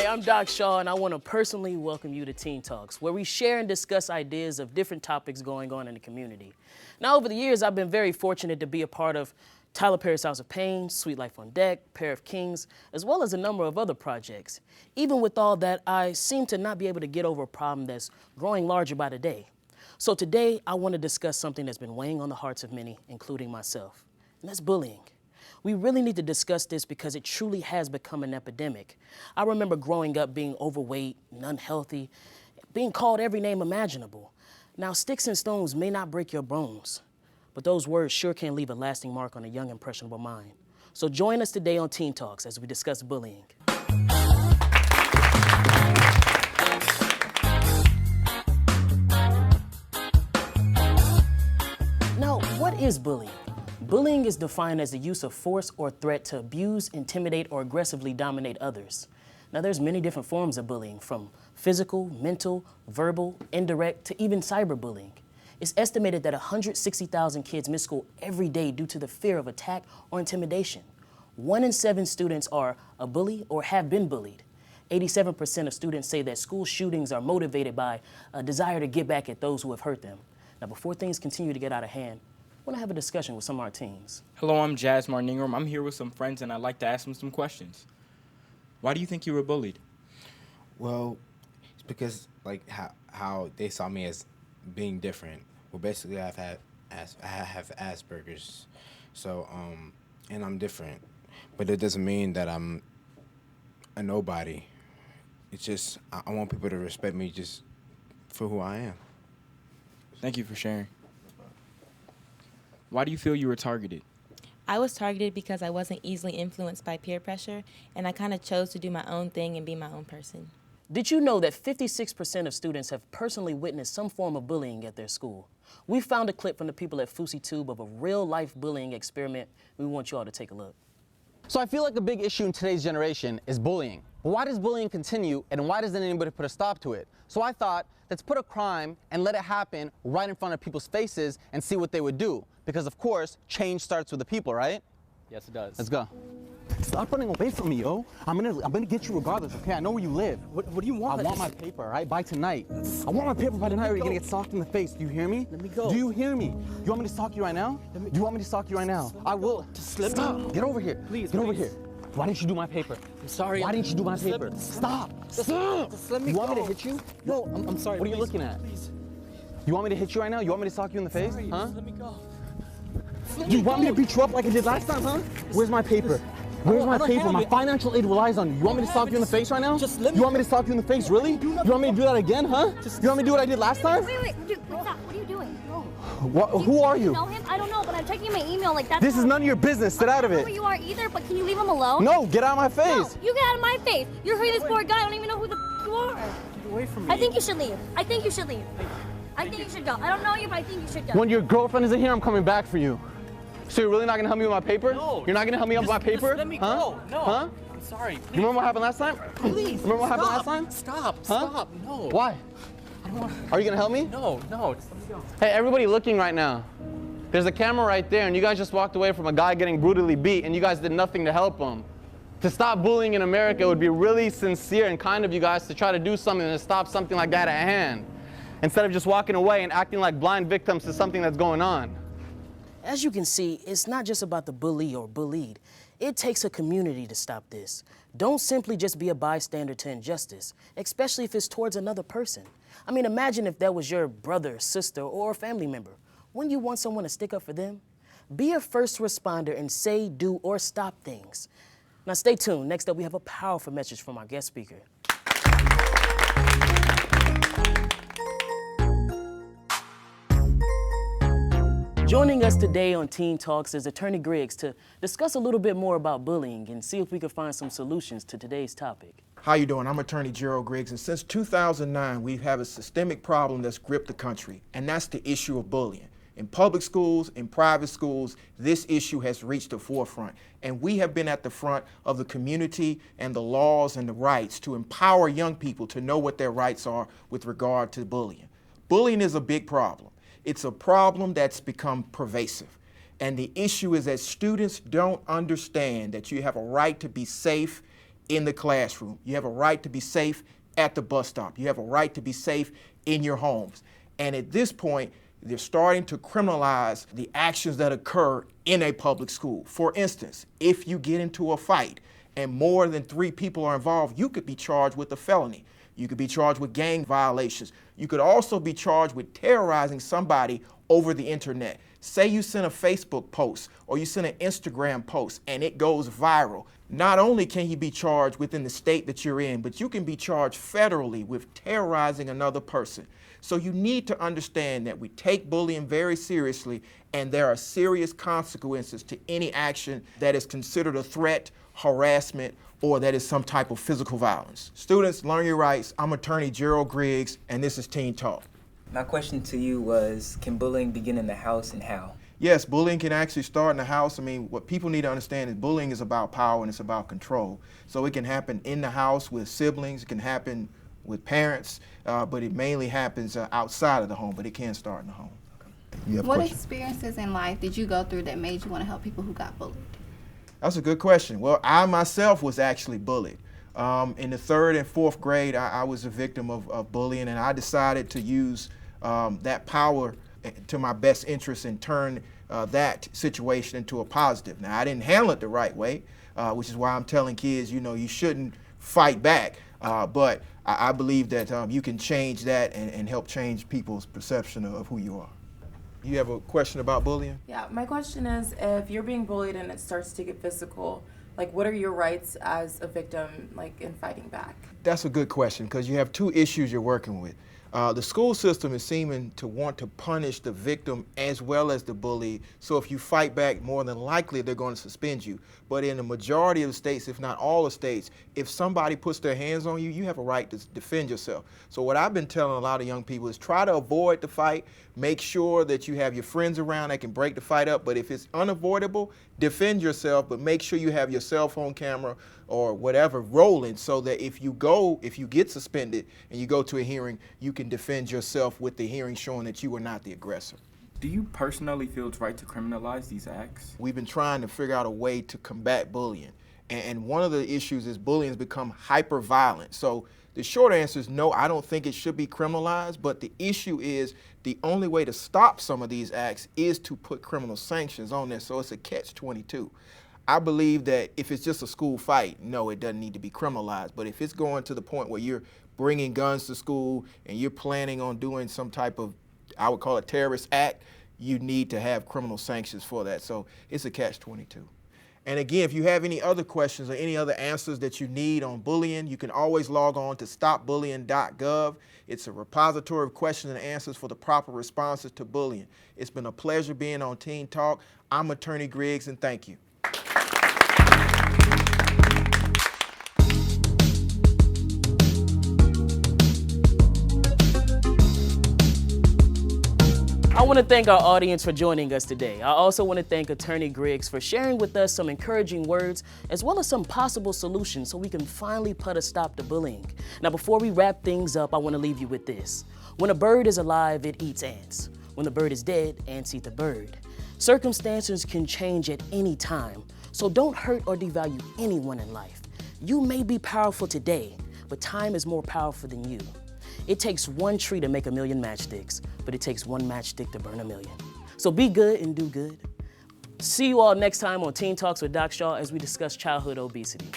I'm Doc Shaw, and I want to personally welcome you to Teen Talks, where we share and discuss ideas of different topics going on in the community. Now, over the years, I've been very fortunate to be a part of Tyler Perry's House of Pain, Sweet Life on Deck, Pair of Kings, as well as a number of other projects. Even with all that, I seem to not be able to get over a problem that's growing larger by the day. So today, I want to discuss something that's been weighing on the hearts of many, including myself, and that's bullying. We really need to discuss this because it truly has become an epidemic. I remember growing up being overweight and unhealthy, being called every name imaginable. Now, sticks and stones may not break your bones, but those words sure can leave a lasting mark on a young, impressionable mind. So join us today on Teen Talks as we discuss bullying. Now, what is bullying? Bullying is defined as the use of force or threat to abuse, intimidate, or aggressively dominate others. Now, there's many different forms of bullying, from physical, mental, verbal, indirect, to even cyberbullying. It's estimated that 160,000 kids miss school every day due to the fear of attack or intimidation. 1 in 7 students are a bully or have been bullied. 87% of students say that school shootings are motivated by a desire to get back at those who have hurt them. Now, before things continue to get out of hand, I want to have a discussion with some of our teens. Hello, I'm Jasmine Ingram. I'm here with some friends, and I'd like to ask them some questions. Why do you think you were bullied? Well, it's because how they saw me as being different. Well, basically, I have Asperger's, so and I'm different, but it doesn't mean that I'm a nobody. It's just I want people to respect me just for who I am. Thank you for sharing. Why do you feel you were targeted? I was targeted because I wasn't easily influenced by peer pressure, and I kind of chose to do my own thing and be my own person. Did you know that 56% of students have personally witnessed some form of bullying at their school? We found a clip from the people at FouseyTube of a real-life bullying experiment. We want you all to take a look. So I feel like a big issue in today's generation is bullying. But why does bullying continue, and why doesn't anybody put a stop to it? So I thought, let's put a crime and let it happen right in front of people's faces and see what they would do. Because of course, change starts with the people, right? Yes, it does. Let's go. Stop running away from me, yo. I'm gonna get you regardless, okay? I know where you live. What do you want? I want my paper, all right? By tonight. I want my paper by tonight or you're gonna get socked in the face. Do you hear me? Let me go. Do you hear me? You want me to sock you right now? Do you want me to sock you right now? I will. Just let me Stop. go. Get over here. Please, Get over please. here. Why didn't you do my paper? I'm sorry. Why didn't you do my paper? Stop. Stop. Just let me You go. want me to hit you? No, I'm sorry. What are you looking at? Please. You want me to hit you right now? You want me to sock you in the face? Sorry, Huh? just let me go. You want me to beat you up like I did last time, huh? Where's my paper? Where's my I don't paper? have My it. financial aid relies on you. You want me to sock you in the face right now? Just let me- You want me to sock you in the face, really? You want me to do that again, huh? You want me to do what I did last time? Wait, dude, stop. What are you doing? No. Who are Do you? know him? I don't know, but I'm checking my email like that. This is none of your business. Sit out of I don't know it. who you are either, but can you leave him alone? No, get out of my No, face. you get out of my face. You're hurting this poor guy. I don't even know who the you are. Get away from me. I think you should leave. I think you should leave. I think you should go. I don't know you, but I think you should go. When your girlfriend isn't here, I'm coming back for you. So you're really not gonna help me with my paper? No. You're not gonna help me with my paper? Just let me huh? go. No. Huh? I'm sorry. You remember what happened last time? Please. Remember what happened last time? Stop. Huh? Stop. No. Why? I don't want. Are you gonna help me? No. Just let me go. Hey, everybody looking right now. There's a camera right there, and you guys just walked away from a guy getting brutally beat, and you guys did nothing to help him. To stop bullying in America, it would be really sincere and kind of you guys to try to do something to stop something like that at hand, instead of just walking away and acting like blind victims to something that's going on. As you can see, it's not just about the bully or bullied. It takes a community to stop this. Don't simply just be a bystander to injustice, especially if it's towards another person. I mean, imagine if that was your brother, sister, or a family member. Wouldn't you want someone to stick up for them? Be a first responder and say, do, or stop things. Now stay tuned. Next up, we have a powerful message from our guest speaker. Joining us today on Teen Talks is Attorney Griggs to discuss a little bit more about bullying and see if we can find some solutions to today's topic. How you doing? I'm Attorney Gerald Griggs, and since 2009, we've had a systemic problem that's gripped the country, and that's the issue of bullying. In public schools, in private schools, this issue has reached the forefront, and we have been at the front of the community and the laws and the rights to empower young people to know what their rights are with regard to bullying. Bullying is a big problem. It's a problem that's become pervasive. And the issue is that students don't understand that you have a right to be safe in the classroom. You have a right to be safe at the bus stop. You have a right to be safe in your homes. And at this point, they're starting to criminalize the actions that occur in a public school. For instance, if you get into a fight and more than 3 people are involved, you could be charged with a felony. You could be charged with gang violations. You could also be charged with terrorizing somebody over the internet. Say you send a Facebook post or you send an Instagram post and it goes viral. Not only can you be charged within the state that you're in, but you can be charged federally with terrorizing another person. So you need to understand that we take bullying very seriously, and there are serious consequences to any action that is considered a threat, harassment, or that is some type of physical violence. Students, learn your rights. I'm attorney Gerald Griggs, and this is Teen Talk. My question to you was, can bullying begin in the house and how? Yes, bullying can actually start in the house. I mean, what people need to understand is bullying is about power and it's about control. So it can happen in the house with siblings, it can happen with parents, but it mainly happens outside of the home, but it can start in the home. You have a What question? experiences in life did you go through that made you want to help people who got bullied? That's a good question. Well, I myself was actually bullied. In the 3rd and 4th grade, I was a victim of bullying, and I decided to use that power to my best interest and turn that situation into a positive. Now, I didn't handle it the right way, which is why I'm telling kids, you know, you shouldn't fight back. But I believe that you can change that and help change people's perception of who you are. You have a question about bullying? Yeah, my question is, if you're being bullied and it starts to get physical, like, what are your rights as a victim, like, in fighting back? That's a good question, because you have 2 issues you're working with. The school system is seeming to want to punish the victim as well as the bully. So if you fight back, more than likely they're going to suspend you. But in the majority of the states, if not all the states, if somebody puts their hands on you, you have a right to defend yourself. So what I've been telling a lot of young people is try to avoid the fight. Make sure that you have your friends around that can break the fight up. But if it's unavoidable, defend yourself, but make sure you have your cell phone camera or whatever rolling, so that if you get suspended and you go to a hearing, you can defend yourself with the hearing showing that you were not the aggressor. Do you personally feel it's right to criminalize these acts? We've been trying to figure out a way to combat bullying. And one of the issues is bullying has become hyper-violent. So the short answer is no, I don't think it should be criminalized, but the issue is the only way to stop some of these acts is to put criminal sanctions on there, so it's a catch-22. I believe that if it's just a school fight, no, it doesn't need to be criminalized. But if it's going to the point where you're bringing guns to school and you're planning on doing some type of, I would call it terrorist act, you need to have criminal sanctions for that. So it's a catch-22. And again, if you have any other questions or any other answers that you need on bullying, you can always log on to stopbullying.gov. It's a repository of questions and answers for the proper responses to bullying. It's been a pleasure being on Teen Talk. I'm Attorney Griggs, and thank you. I want to thank our audience for joining us today. I also want to thank Attorney Griggs for sharing with us some encouraging words as well as some possible solutions so we can finally put a stop to bullying. Now, before we wrap things up, I want to leave you with this. When a bird is alive, it eats ants. When the bird is dead, ants eat the bird. Circumstances can change at any time, so don't hurt or devalue anyone in life. You may be powerful today, but time is more powerful than you. It takes one tree to make a million matchsticks, but it takes one matchstick to burn a million. So be good and do good. See you all next time on Teen Talks with Doc Shaw as we discuss childhood obesity.